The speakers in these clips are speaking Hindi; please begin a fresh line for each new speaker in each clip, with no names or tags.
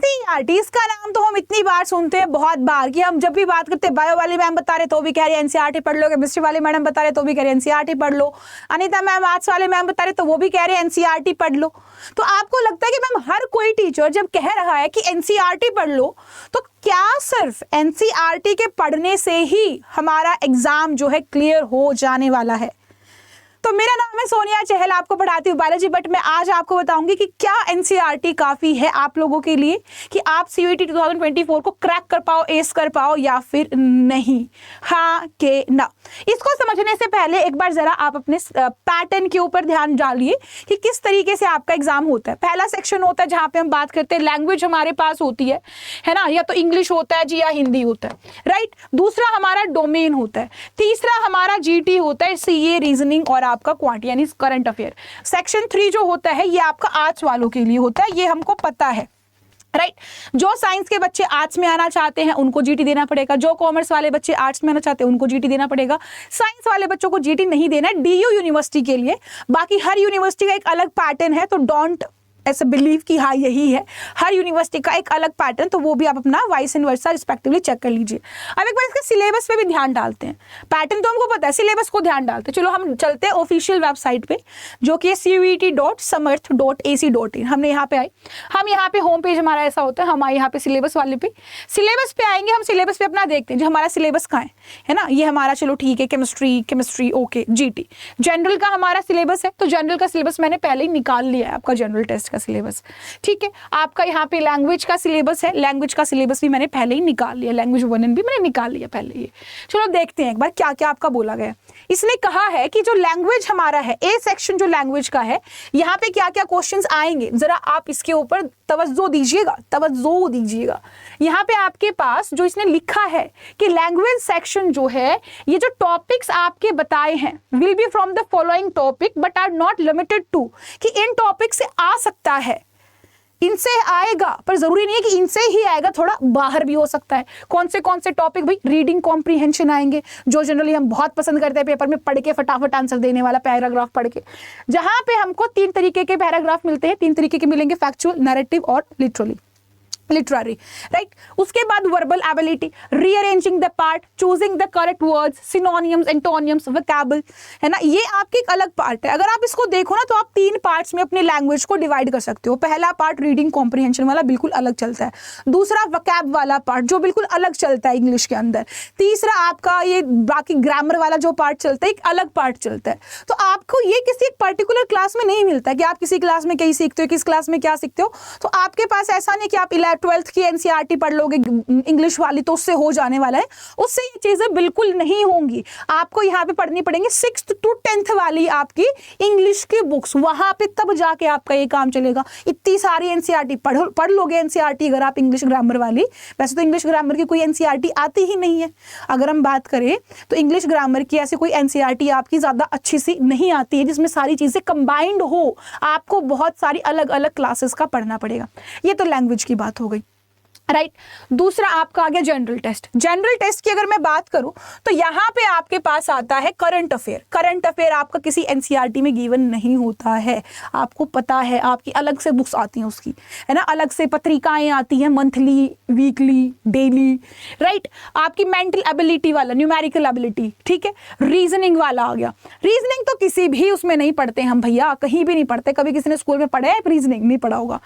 एनसीईआरटी, इसका नाम तो हम इतनी बार सुनते हैं, बहुत बार, कि हम जब भी बात करते हैं, बायो वाली मैम बता रहे तो भी कह रहे हैं एनसीईआरटी पढ़ लो, केमिस्ट्री वाली मैडम बता रहे तो भी कह रहे हैं एनसीईआरटी पढ़ लो, अनीता मैम मैथ्स वाले मैम बता रहे तो वो भी कह रहे हैं एनसीईआरटी पढ़ लो। तो आपको लगता है कि मैम हर कोई टीचर जब कह रहा है कि एनसीईआरटी पढ़ लो, तो क्या सिर्फ एनसीईआरटी के पढ़ने से ही हमारा एग्जाम जो है क्लियर हो जाने वाला है? तो मेरा नाम है सोनिया चहल, आपको पढ़ाती हूँ बायोलॉजी, बट मैं आज आपको बताऊंगी कि क्या एनसीईआरटी काफी है आप लोगों के लिए कि आप सीयूईटी 2024 को क्रैक कर पाओ, एस कर पाओ, या फिर नहीं, हाँ के ना। इसको समझने से पहले एक बार जरा आप अपने पैटर्न के ऊपर ध्यान डालिए कि किस तरीके से आपका एग्जाम होता है। पहला सेक्शन होता है जहां पे हम बात करते हैं, लैंग्वेज हमारे पास होती है ना, या तो इंग्लिश होता है जी या हिंदी होता है, राइट। दूसरा हमारा डोमेन होता है, तीसरा हमारा जीटी होता है, सीए, रीजनिंग और आपका क्वांट यानी करंट अफेयर। सेक्शन 3 जो होता है ये आपका आर्ट्स वालों के लिए होता है, ये हमको पता है, राइट। जो साइंस के बच्चे आर्ट्स में आना चाहते हैं उनको जीटी देना पड़ेगा, जो कॉमर्स वाले बच्चे आर्ट्स में आना चाहते हैं उनको जीटी देना पड़ेगा। साइंस वाले बच्चों को जीटी नहीं देना है, डीयू यूनिवर्सिटी के लिए। बाकी हर यूनिवर्सिटी का एक अलग पैटर्न है, तो डोंट ऐसे बिलीव कि हाँ यही है, हर यूनिवर्सिटी का एक अलग पैटर्न, तो वो भी आप अपना vice and versa respectively check कर लीजिए। अब एक बार इसके सिलेबस पे भी ध्यान डालते हैं, पैटर्न तो हमको पता है, सिलेबस को ध्यान डालते हैं। चलो हम चलते हैं ऑफिशियल वेबसाइट पे जो कि cuet.samarth.ac.in। हमने यहाँ पे आए, हम यहाँ पे होम पेज हमारा ऐसा होता है, हम आए यहाँ पे सिलेबस वाले पे, सिलेबस पे आएंगे, हम सिलेबस पे अपना देखते हैं जो हमारा सिलेबस कहाँ है ना, ये हमारा चलो ठीक है, केमिस्ट्री ओके, जीटी। जनरल का हमारा सिलेबस है, तो जनरल का सिलेबस मैंने पहले ही निकाल लिया है, आपका जनरल टेस्ट सिलेबस, ठीक है। आपका यहाँ पे लैंग्वेज का सिलेबस है, लैंग्वेज का सिलेबस भी मैंने पहले ही निकाल लिया, लैंग्वेज 1 भी मैंने निकाल लिया पहले ही। चलो देखते हैं एक बार क्या क्या आपका बोला गया। इसने कहा है कि जो लैंग्वेज हमारा है, ए सेक्शन जो लैंग्वेज का है, यहाँ पे क्या क्या क्वेश्चंस आएंगे, जरा आप इसके ऊपर तवज्जो दीजिएगा। यहाँ पे आपके पास जो इसने लिखा है कि लैंग्वेज सेक्शन जो है, ये जो टॉपिक्स आपके बताए हैं, will be from the following topic but are not limited to, कि इन टॉपिक से आ सकता है, इनसे आएगा, पर जरूरी नहीं है कि इनसे ही आएगा, थोड़ा बाहर भी हो सकता है। कौन से टॉपिक भाई? रीडिंग कॉम्प्रीहेंशन आएंगे, जो जनरली हम बहुत पसंद करते हैं पेपर में पढ़ के फटाफट आंसर देने वाला पैराग्राफ पढ़ के, जहां पे हमको 3 तरीके के पैराग्राफ मिलते हैं, 3 तरीके के मिलेंगे, फैक्चुअल, नैरेटिव और लिटरेरी, राइट। उसके बाद verbal ability, rearranging the part, choosing the correct words, synonyms, antonyms, vocab, है ना, ये आपकी एक अलग पार्ट है। अगर आप इसको देखो ना तो आप 3 पार्ट्स में अपने लैंग्वेज को डिवाइड कर सकते हो। पहला पार्ट रीडिंग कॉम्प्रीहेंशन वाला बिल्कुल अलग चलता है, दूसरा वोकैब वाला पार्ट जो बिल्कुल अलग चलता है इंग्लिश के अंदर, तीसरा आपका ये बाकी ग्रामर वाला जो पार्ट चलता है, एक अलग पार्ट चलता है। तो आपको ये किसी एक पर्टिकुलर क्लास में नहीं मिलता कि आप किसी क्लास में क्या सीखते हो, किस क्लास में क्या सीखते हो। तो आपके पास ऐसा नहीं कि आप 12th की एनसीईआरटी पढ़ लोगे इंग्लिश वाली तो उससे हो जाने वाला है, उससे ये चीजें बिल्कुल नहीं होंगी। आपको यहाँ पे पढ़नी पड़ेंगी 6th to 10th वाली आपकी इंग्लिश की बुक्स, वहां पे तब जाके आपका ये काम चलेगा। इतनी सारी एनसीईआरटी पढ़ लोगे एनसीईआरटी अगर आप इंग्लिश ग्रामर वाली, वैसे तो इंग्लिश ग्रामर की कोई एनसीईआरटी आती ही नहीं है। अगर हम बात करें तो इंग्लिश ग्रामर की ऐसी कोई एनसीईआरटी आपकी ज्यादा अच्छी सी नहीं आती है जिसमें सारी चीजें कंबाइंड हो, आपको बहुत सारी अलग अलग क्लासेस का पढ़ना पड़ेगा। ये तो लैंग्वेज की बात हो गई, राइट। दूसरा आपका आ गया जनरल टेस्ट। जनरल टेस्ट की अगर मैं बात करूं तो यहां पे आपके पास आता है करंट अफेयर। करंट अफेयर आपका किसी एनसीईआरटी में गिवन नहीं होता है, आपको पता है, आपकी अलग से बुक्स आती हैं उसकी, है ना, अलग से पत्रिकाएं आती हैं, मंथली, वीकली, डेली, राइट। आपकी मेंटल एबिलिटी वाला, न्यूमेरिकल एबिलिटी, ठीक है। रीजनिंग वाला आ गया। रीजनिंग तो किसी भी उसमें नहीं पढ़ते हम भैया, कहीं भी नहीं पढ़ते। कभी किसी ने स्कूल में पढ़ा है रीजनिंग? नहीं पढ़ा होगा।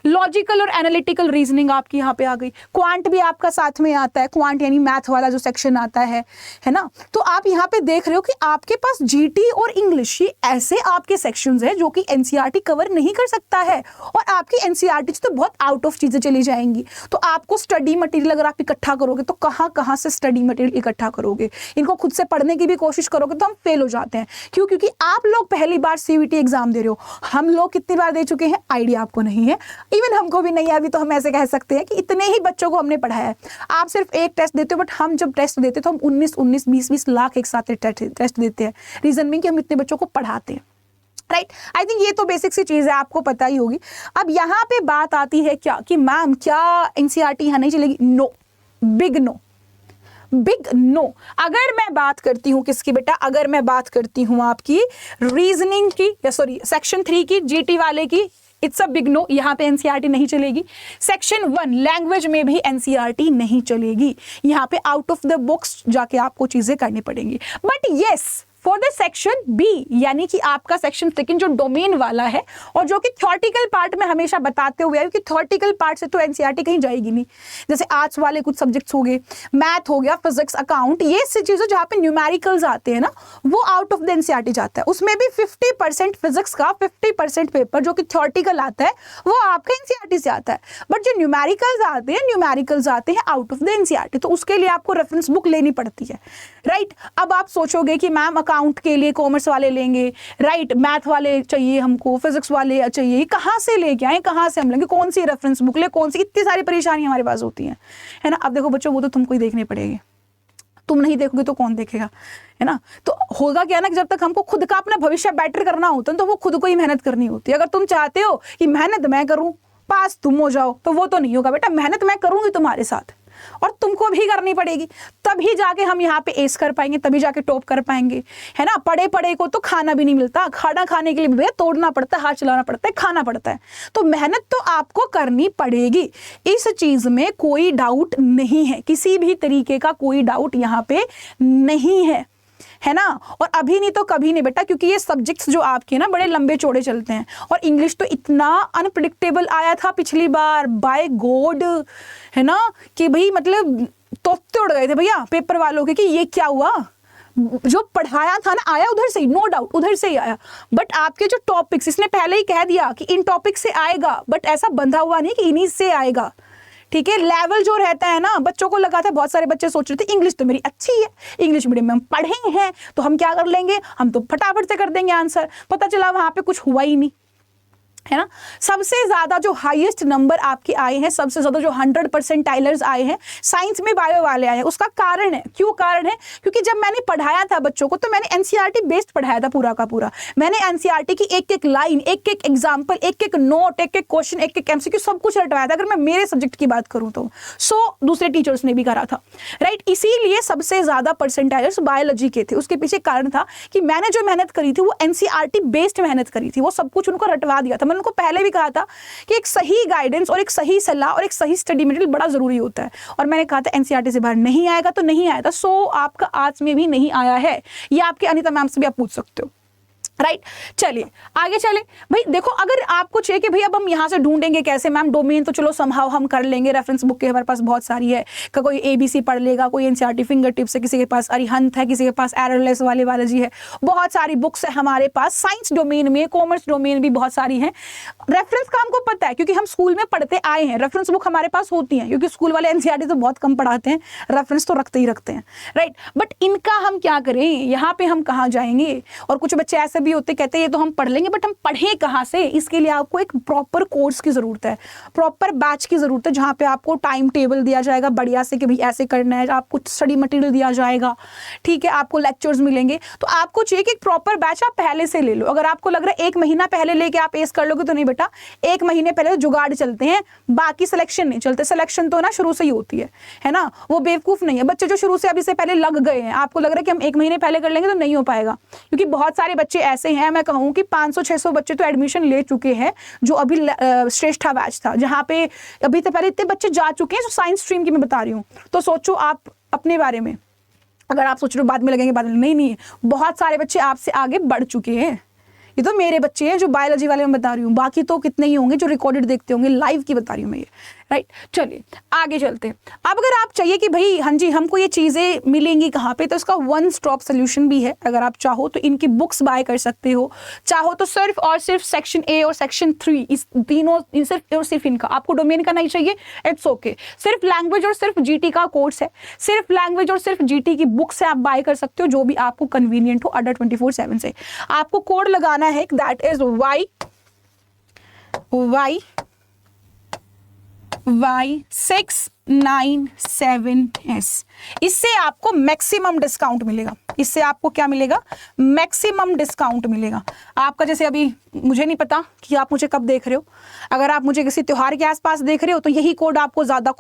लॉजिकल और एनालिटिकल रीजनिंग आपकी यहाँ पे आ गई। क्वांट भी आपका साथ में आता है, क्वांट यानी मैथ वाला जो सेक्शन आता है ना। तो आप यहाँ पे देख रहे हो कि आपके पास जीटी और इंग्लिश, ये ऐसे आपके सेक्शंस हैं जो कि एनसीईआरटी कवर नहीं कर सकता है, और आपकी एनसीईआरटी तो बहुत आउट ऑफ चीजें चली जाएंगी। तो आपको स्टडी मटेरियल अगर आप इकट्ठा करोगे तो कहाँ से स्टडी मटेरियल इकट्ठा करोगे? इनको खुद से पढ़ने की भी कोशिश करोगे तो हम फेल हो जाते हैं। क्यों? क्योंकि आप लोग पहली बार सीयूईटी एग्जाम दे रहे हो, हम लोग कितनी बार दे चुके हैं आइडिया आपको नहीं है, इवन हमको भी नहीं है। अभी तो हम ऐसे कह सकते हैं कि इतने ही बच्चों को हमने पढ़ाया है। आप सिर्फ एक टेस्ट देते हो, बट हम जब टेस्ट देते तो हम 19 20 लाख एक साथ टेस्ट देते हैं। रीजन में कि हम इतने बच्चों को पढ़ाते हैं, राइट। आई थिंक ये तो बेसिक सी चीज है, आपको पता ही होगी। अब यहाँ पे बात आती है क्या कि मैम क्या एनसीईआरटी यहाँ नहीं चलेगी? No, big no, big no. अगर मैं बात करती हूँ किसकी बेटा, अगर मैं बात करती हूँ आपकी रीजनिंग की, या सॉरी सेक्शन 3 की, जीटी वाले की, इट्स अ बिग नो, यहाँ पे एनसीईआरटी नहीं चलेगी। सेक्शन 1 लैंग्वेज में भी एनसीईआरटी नहीं चलेगी, यहाँ पे आउट ऑफ द बुक्स जाके आपको चीजें करनी पड़ेंगी। But yes for the section B, यानी कि आपका सेक्शन सेकंड जो डोमेन वाला है और जो कि थ्योरेटिकल पार्ट में हमेशा बताते हुए आए कि थ्योरेटिकल पार्ट से तो एनसीईआरटी कहीं जाएगी नहीं। जैसे आर्ट्स वाले कुछ सब्जेक्ट्स हो गए, मैथ हो गया, फिजिक्स, अकाउंट, ये सी चीजें जहाँ पे न्यूमेरिकल्स आते हैं ना, वो आउट ऑफ द एनसीईआरटी जाता है। उसमें भी 50% फिजिक्स का 50% पेपर जो कि थ्योरेटिकल आता है वो आपका एनसीईआरटी से आता है। बट जो न्यूमेरिकल्स आते हैं आउट ऑफ द एनसीईआरटी, तो उसके लिए आपको रेफरेंस बुक लेनी पड़ती है, राइट। अब आप सोचोगे कि मैम अकाउंट के लिए कॉमर्स वाले लेंगे, राइट, मैथ वाले चाहिए हमको, फिजिक्स वाले चाहिए, कहाँ से लेके आए, कहाँ से हम लेंगे, कौन सी रेफरेंस बुक ले, कौन सी, इतनी सारी परेशानी हमारे पास होती हैं, है ना। अब देखो बच्चों, वो तो तुमको ही देखने पड़ेगी, तुम नहीं देखोगे तो कौन देखेगा, है ना। तो होगा क्या ना कि जब तक हमको खुद का अपना भविष्य बेटर करना होता है तो वो खुद को ही मेहनत करनी होती है। अगर तुम चाहते हो कि मेहनत मैं करूं, पास तुम हो जाओ, तो वो तो नहीं होगा बेटा। मेहनत मैं करूंगी तुम्हारे साथ और तुमको भी करनी पड़ेगी, तभी जाके हम यहाँ पे एस कर पाएंगे, तभी जाके टॉप कर पाएंगे, है ना। पढ़े पढ़े को तो खाना भी नहीं मिलता, खाना खाने के लिए भैया तोड़ना पड़ता है, हाथ चलाना पड़ता है, खाना पड़ता है। तो मेहनत तो आपको करनी पड़ेगी, इस चीज में कोई डाउट नहीं है, किसी भी तरीके का कोई डाउट यहाँ पे नहीं है ना। और अभी नहीं तो कभी नहीं बेटा, क्योंकि ये सब्जेक्ट्स जो आपके ना बड़े लंबे चौड़े चलते हैं। और इंग्लिश तो इतना अनप्रिडिक्टेबल आया था पिछली बार, बाय गॉड, है ना, कि भाई मतलब तोते उड़ गए थे भैया पेपर वालों के कि ये क्या हुआ। जो पढ़ाया था ना आया उधर से ही, नो डाउट उधर से ही आया। बट आपके जो टॉपिक्स, इसने पहले ही कह दिया कि इन टॉपिक से आएगा, बट ऐसा बंधा हुआ नहीं कि इन्हीं से आएगा, ठीक है। लेवल जो रहता है ना, बच्चों को लगा था, बहुत सारे बच्चे सोच रहे थे इंग्लिश तो मेरी अच्छी है, इंग्लिश मीडियम में हम पढ़े हैं तो हम क्या कर लेंगे, हम तो फटाफट से कर देंगे आंसर। पता चला वहां पे कुछ हुआ ही नहीं, है ना। सबसे ज्यादा जो हाईएस्ट नंबर आपके आए हैं, सबसे ज्यादा जो 100% टाइलर्स आए हैं, साइंस में बायो वाले आए हैं। उसका कारण है, क्यों कारण है, क्योंकि जब मैंने पढ़ाया था बच्चों को तो मैंने एनसीईआरटी बेस्ड पढ़ाया था पूरा का पूरा। मैंने एनसीईआरटी की एक एक लाइन, एक एक एग्जाम्पल, एक एक नोट, एक एक क्वेश्चन, एक एक एमसीक्यू सब कुछ रटवाया था। अगर मैं मेरे सब्जेक्ट की बात करूं तो दूसरे टीचर्स ने भी करा था, राइट। इसीलिए सबसे ज्यादा परसेंटाइलर्स बायोलॉजी के थे। उसके पीछे कारण था कि मैंने जो मेहनत करी थी वो एनसीईआरटी बेस्ड मेहनत करी थी, वो सब कुछ उनको रटवा दिया था। मैंने उनको पहले भी कहा था कि एक सही गाइडेंस और एक सही सलाह और एक सही स्टडी मटेरियल बड़ा जरूरी होता है। और मैंने कहा था एनसीईआरटी से बाहर नहीं आएगा तो नहीं आएगा। सो आपका आर्ट्स में भी नहीं आया है, ये आपके अनीता मैम से भी आप पूछ सकते हो, राइट। चलिए आगे चले भाई। देखो अगर आपको चाहिए कि भाई अब हम यहाँ से ढूंढेंगे कैसे मैम, डोमेन तो चलो समहाउ हम कर लेंगे, रेफरेंस बुक के हमारे पास बहुत सारी है, कोई एबीसी पढ़ लेगा, कोई एनसीईआरटी फिंगर टिप्स है, किसी के पास अरिहंत है, किसी के पास एररलेस वाले बायोलॉजी है, बहुत सारी बुक्स है हमारे पास। साइंस डोमेन में, कॉमर्स डोमेन भी बहुत सारी है। रेफरेंस का हमको पता है क्योंकि हम स्कूल में पढ़ते आए हैं, रेफरेंस बुक हमारे पास होती है, क्योंकि स्कूल वाले एनसीईआरटी तो बहुत कम पढ़ाते हैं, रेफरेंस तो रखते ही रखते हैं, राइट। बट इनका हम क्या करें, यहाँ पे हम कहाँ जाएंगे। और कुछ बच्चे ऐसे भी होते कहते हैं ये तो हम पढ़ लेंगे, बट हम पढ़े कहाँ से। इसके लिए आपको एक प्रॉपर कोर्स की जरूरत है, प्रॉपर बैच की जरूरत है, जहाँ पे आपको टाइम टेबल दिया जाएगा बढ़िया से कि भाई ऐसे करना है, आपको स्टडी मटेरियल दिया जाएगा, ठीक है, आपको लेक्चर्स मिलेंगे। तो आपको चाहिए कि एक प्रॉपर बैच आप पहले से ले लो। अगर आपको लग रहा है 1 महीना पहले लेके आप एस कर लोगे तो नहीं बेटा, 1 महीने पहले जुगाड़ चलते हैं, बाकी सिलेक्शन नहीं चलते। सिलेक्शन तो ना शुरू से ही होती है ना। वो बेवकूफ नहीं है बच्चे जो शुरू से अभी से पहले लग गए हैं। आपको लग रहा है कि हम 1 महीने पहले कर लेंगे तो नहीं हो पाएगा, क्योंकि बहुत सारे बच्चे ऐसे हैं, मैं कहूँ कि 500-600 बच्चे तो एडमिशन ले चुके हैं, जो अभी श्रेष्ठा बैच था जहां पे अभी तक पहले इतने बच्चे जा चुके हैं। जो साइंस स्ट्रीम की मैं बता रही हूँ, तो सोचो आप अपने बारे में। अगर आप सोच रहे हो बाद में लगेंगे, बाद में नहीं, बहुत सारे बच्चे आपसे आगे बढ़ चुके हैं। ये तो मेरे बच्चे हैं जो बायोलॉजी वाले मैं बता रही हूँ, बाकी तो कितने ही होंगे जो रिकॉर्डेड देखते होंगे, लाइव की बता रही हूँ मैं ये, राइट। चलिए आगे चलते हैं। अब अगर आप चाहिए कि भाई हाँ जी हमको ये चीज़ें मिलेंगी कहाँ पे, तो इसका वन स्टॉप सोल्यूशन भी है। अगर आप चाहो तो इनकी बुक्स बाय कर सकते हो, चाहो तो सिर्फ और सिर्फ सेक्शन ए और सेक्शन 3, इस तीनों सिर्फ और सिर्फ इनका, आपको डोमेन का नहीं चाहिए, इट्स ओके। सिर्फ लैंग्वेज और सिर्फ जीटी का कोर्स है, सिर्फ लैंग्वेज और सिर्फ जीटी की बुक्स है, आप बाय कर सकते हो, जो भी आपको कन्वीनियंट हो अडर 24/7 से। आपको कोड लगाना है, दैट इज Y697S। इससे आपको मैक्सिमम डिस्काउंट मिलेगा। इससे आपको क्या मिलेगा, मैक्सिमम डिस्काउंट मिलेगा। आपका जैसे अभी मुझे नहीं पता कि आप मुझे कब देख रहे हो, अगर आप मुझे किसी त्योहार के आसपास देख रहे हो तो यही कोड आपको ज्यादा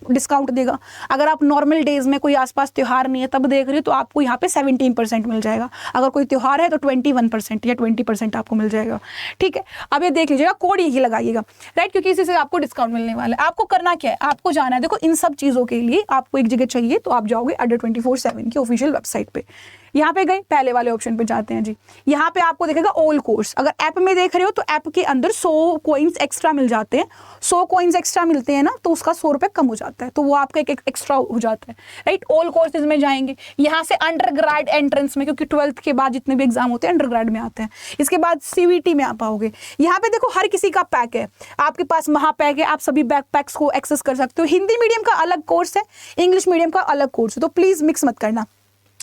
डिस्काउंट देगा। अगर आप नॉर्मल डेज में कोई आसपास त्यौहार नहीं है तब देख रहे हो तो आपको यहाँ पे 17% मिल जाएगा। अगर कोई त्यौहार है तो 21% या 20% आपको मिल जाएगा। ठीक है, अब ये देख लीजिएगा, कोड यही लगाइएगा, राइट, क्योंकि इसी से आपको डिस्काउंट मिलने वाला है। आपको करना क्या है, आपको जाना है, देखो इन सब चीज़ों के लिए आपको एक जगह चाहिए, तो आप जाओगे अड्डा 24/7 की ऑफिशियल वेबसाइट पे। यहाँ पे गए, पहले वाले ऑप्शन पे जाते हैं जी। यहाँ पे आपको दिखेगा ऑल कोर्स। अगर ऐप में देख रहे हो तो ऐप के अंदर 100 कॉइन्स एक्स्ट्रा मिल जाते हैं। 100 कॉइन्स एक्स्ट्रा मिलते हैं ना, तो उसका 100 रुपये कम हो जाता है, तो वो आपका एक एक्स्ट्रा हो जाता है, राइट। ऑल कोर्सेज में जाएंगे, यहाँ से अंडर ग्रेड एंट्रेंस में, क्योंकि 12th के बाद जितने भी एग्जाम होते हैं अंडर ग्रेड में आते हैं। इसके बाद CVT में आप आओगे। यहाँ पे देखो हर किसी का पैक है, आपके पास महापैक है, आप सभी बैक पैक्स को एक्सेस कर सकते हो। हिंदी मीडियम का अलग कोर्स है, इंग्लिश मीडियम का अलग कोर्स है, तो प्लीज मिक्स मत करना।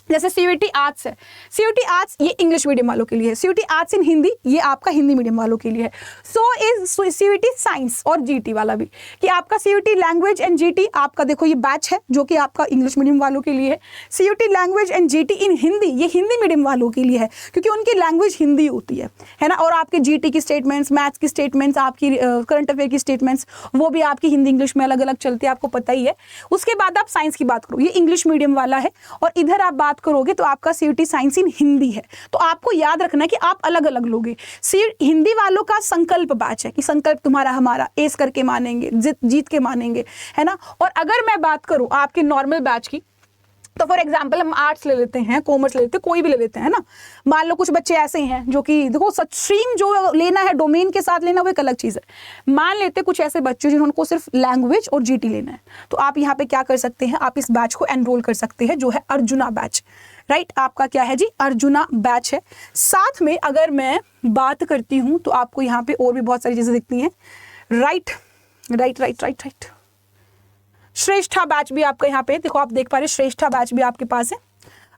जैसे CVT आर्ट्स है, CVT आर्ट्स ये इंग्लिश मीडियम वालों के लिए है, CVT आर्ट्स इन हिंदी ये आपका हिंदी मीडियम वालों के लिए है। सो इज CVT साइंस और GT वाला भी, कि आपका CVT लैंग्वेज एंड GT आपका देखो ये बैच है जो कि आपका इंग्लिश मीडियम वालों के लिए है। CVT लैंग्वेज एंड GT इन हिंदी ये हिंदी मीडियम वालों के लिए है, क्योंकि उनकी लैंग्वेज हिंदी होती है ना। और आपके GT की स्टेटमेंट्स, मैथ्स की स्टेटमेंट्स, आपकी करंट अफेयर की स्टेटमेंट्स, वो भी आपकी हिंदी इंग्लिश में अलग अलग चलती है, आपको पता ही है। उसके बाद आप साइंस की बात करो, ये इंग्लिश मीडियम वाला है, और इधर आप बात करोगे तो आपका CVT साइंस इन हिंदी है। तो आपको याद रखना कि आप अलग अलग लोगे। हिंदी वालों का संकल्प बैच है, कि संकल्प तुम्हारा हमारा, एस करके मानेंगे, जीत के मानेंगे, है ना। और अगर मैं बात करूं आपके नॉर्मल बैच की, तो फॉर एग्जाम्पल हम आर्ट्स ले लेते हैं, कॉमर्स ले लेते हैं, कोई भी ले लेते हैं ना। मान लो कुछ बच्चे ऐसे हैं जो कि देखो सच स्ट्रीम जो लेना है, डोमेन के साथ लेना, वो एक अलग चीज़ है। मान लेते कुछ ऐसे बच्चे जिन्होंने सिर्फ लैंग्वेज और GT लेना है, तो आप यहाँ पे क्या कर सकते हैं, आप इस बैच को एनरोल कर सकते हैं, जो है अर्जुना बैच, राइट। आपका क्या है जी, अर्जुना बैच है। साथ में अगर मैं बात करती हूँ तो आपको यहाँ पे और भी बहुत सारी चीज़ें दिखती हैं, right right right right right. Shreshtha batch भी आपका यहाँ पे देखो, आप देख पा रहे श्रेष्ठा बैच भी आपके पास है।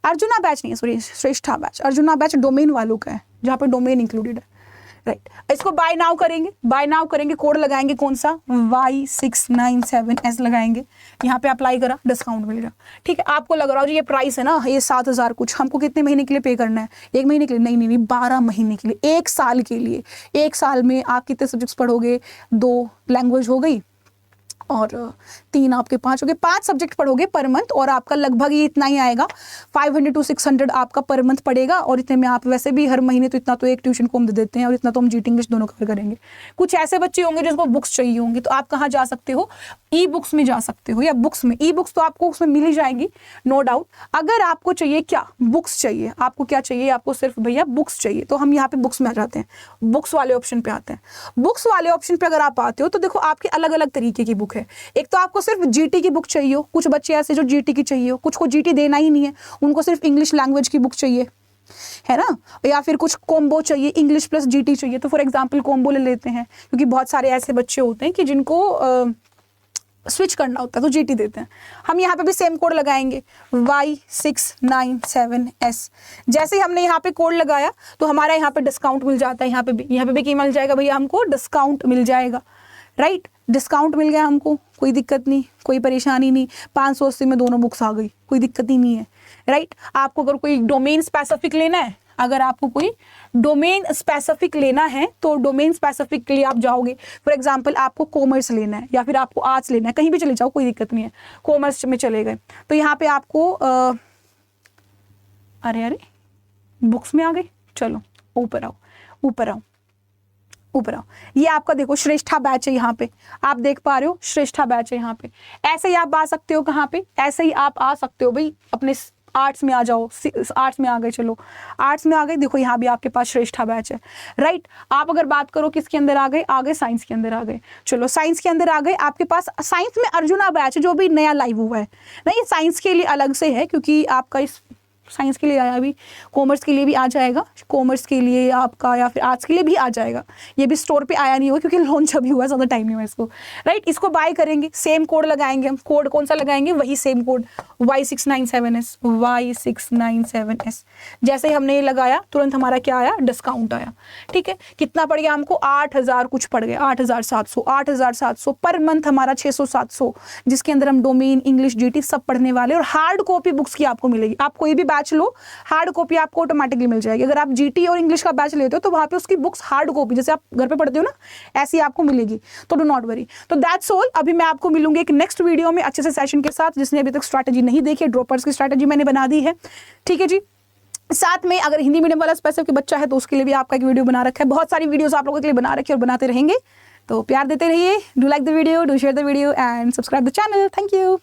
अर्जुना बैच नहीं है, सॉरी, श्रेष्ठा बैच। अर्जुना बैच डोमेन वालों का है, जहाँ पे डोमेन इंक्लूडेड है, राइट। इसको बाय नाउ करेंगे, बाय नाउ करेंगे, कोड लगाएंगे कौन सा, Y697S लगाएंगे, यहाँ पे अप्लाई करा, डिस्काउंट मिल गया। ठीक है, आपको लग रहा हो जी ये प्राइस है ना, ये 7,000 कुछ, हमको कितने महीने के लिए पे करना है, 1 महीने के लिए? नहीं नहीं नहीं, 12 महीने के लिए, 1 साल के लिए। 1 साल में आप कितने सब्जेक्ट्स पढ़ोगे, 2 लैंग्वेज हो गई और 3 आपके 5 हो गए, 5 सब्जेक्ट पढ़ोगे पर मंथ, और आपका लगभग ये इतना ही आएगा, 500 to 600 आपका पर मंथ पड़ेगा। और इतने में आप वैसे भी हर महीने तो इतना तो एक ट्यूशन को हम दे देते हैं, और इतना तो हम GT इंग्लिश दोनों कवर करेंगे। कुछ ऐसे बच्चे होंगे जिसको बुक्स चाहिए होंगी, तो आप कहाँ जा सकते हो, E-बुक्स में जा सकते हो, या बुक्स में। E-बुक्स तो आपको उसमें मिल ही जाएंगी, नो डाउट। अगर आपको चाहिए क्या, बुक्स चाहिए, आपको क्या चाहिए, आपको सिर्फ भैया बुक्स चाहिए, तो हम यहाँ पे बुक्स में आ जाते हैं, बुक्स वाले ऑप्शन पे आते हैं। बुक्स वाले ऑप्शन पे अगर आप आते हो तो देखो आपके अलग अलग तरीके की बुक है। एक तो आपको सिर्फ GT की बुक चाहिए हो, कुछ बच्चे ऐसे जो GT की चाहिए हो, कुछ को GT देना ही नहीं है, उनको सिर्फ इंग्लिश लैंग्वेज की बुक चाहिए, है ना। या फिर कुछ कॉम्बो चाहिए, इंग्लिश प्लस GT चाहिए, तो फॉर एग्जांपल कॉम्बो ले लेते हैं, क्योंकि बहुत सारे ऐसे बच्चे होते हैं कि जिनको स्विच करना होता है तो GT देते हैं। हम यहाँ पे भी सेम कोड लगाएंगे, Y697S। जैसे ही हमने यहाँ पे कोड लगाया तो हमारा यहाँ पे डिस्काउंट मिल जाता है। यहाँ पे भी क्या मिल जाएगा भैया, हमको डिस्काउंट मिल जाएगा, राइट। डिस्काउंट मिल गया हमको, कोई दिक्कत नहीं, कोई परेशानी नहीं। 580 में दोनों बुक्स आ गई, कोई दिक्कत ही नहीं है, राइट। आपको अगर कोई डोमेन स्पेसिफिक लेना है, अगर आपको कोई डोमेन स्पेसिफिक लेना है तो डोमेन स्पेसिफिक के लिए आप जाओगे। फॉर एग्जांपल आपको कॉमर्स लेना है या फिर आपको आर्ट्स लेना है, कहीं भी चले जाओ, कोई दिक्कत नहीं है। कॉमर्स में चले गए तो यहाँ पे आपको अरे बुक्स में आ गई, चलो ऊपर आओ, ऊपर आओ, ऊपर आओ। ये आपका देखो श्रेष्ठा बैच है, यहाँ पे आप देख पा रहे हो श्रेष्ठा बैच है यहाँ पे। ऐसे ही आप आ सकते हो, कहाँ पे, ऐसे ही आप आ सकते हो भाई अपने आर्ट्स में आ जाओ। आर्ट्स में आ गए, चलो आर्ट्स में आ गए, देखो यहाँ भी आपके पास श्रेष्ठा बैच है, राइट। आप अगर बात करो किसके अंदर आ गए साइंस के अंदर आ गए। चलो साइंस के अंदर आ गए, आपके पास साइंस में अर्जुना बैच है जो भी नया लाइव हुआ है ना, ये साइंस के लिए अलग से है, क्योंकि आपका इस साइंस के लिए आया, अभी कॉमर्स के लिए भी आ जाएगा, कॉमर्स के लिए आपका या फिर आर्ट्स के लिए भी आ जाएगा। ये भी स्टोर पे आया नहीं हुआ क्योंकि लॉन्च अभी हुआ, ज़्यादा टाइम नहीं हुआ इसको, राइट। इसको बाय करेंगे, सेम कोड लगाएंगे हम। कोड कौन सा लगाएंगे, वही सेम कोड Y697S, Y697S। जैसे ही हमने ये लगाया तुरंत हमारा क्या आया, डिस्काउंट आया। ठीक है, कितना पड़ गया हमको, 8,000 कुछ पड़ गया, 8,700 पर मंथ हमारा 600-700, जिसके अंदर हम डोमेन, इंग्लिश, GT सब पढ़ने वाले। और हार्ड कॉपी बुक्स की आपको मिलेगी। आप कोई भी बैच लो, हार्ड कॉपी आपको ऑटोमेटिकली मिल जाएगी। अगर आप जीटी और इंग्लिश का बैच लेते हो तो वहाँ पे उसकी बुक्स हार्ड कॉपी जैसे आप घर पे पढ़ते हो ना, ऐसी आपको मिलेगी, तो डू नॉट वरी। तो दैट्स ऑल। अभी मैं आपको मिलूंगी एक नेक्स्ट वीडियो में अच्छे से सेशन के साथ। जिसने अभी तक स्ट्रैटेजी नहीं देखी है, ड्रॉपर्स की स्ट्रैटेजी मैंने बना दी है, ठीक है जी। साथ में अगर हिंदी मीडियम वाला स्पेसिफिक बच्चा है तो उसके लिए भी आपका एक वीडियो बना रखा है। बहुत सारी वीडियोस आप लोगों के लिए बना रखी है और बनाते रहेंगे, तो प्यार देते रहिए। Do like the video, do share the video and subscribe the channel. Thank you.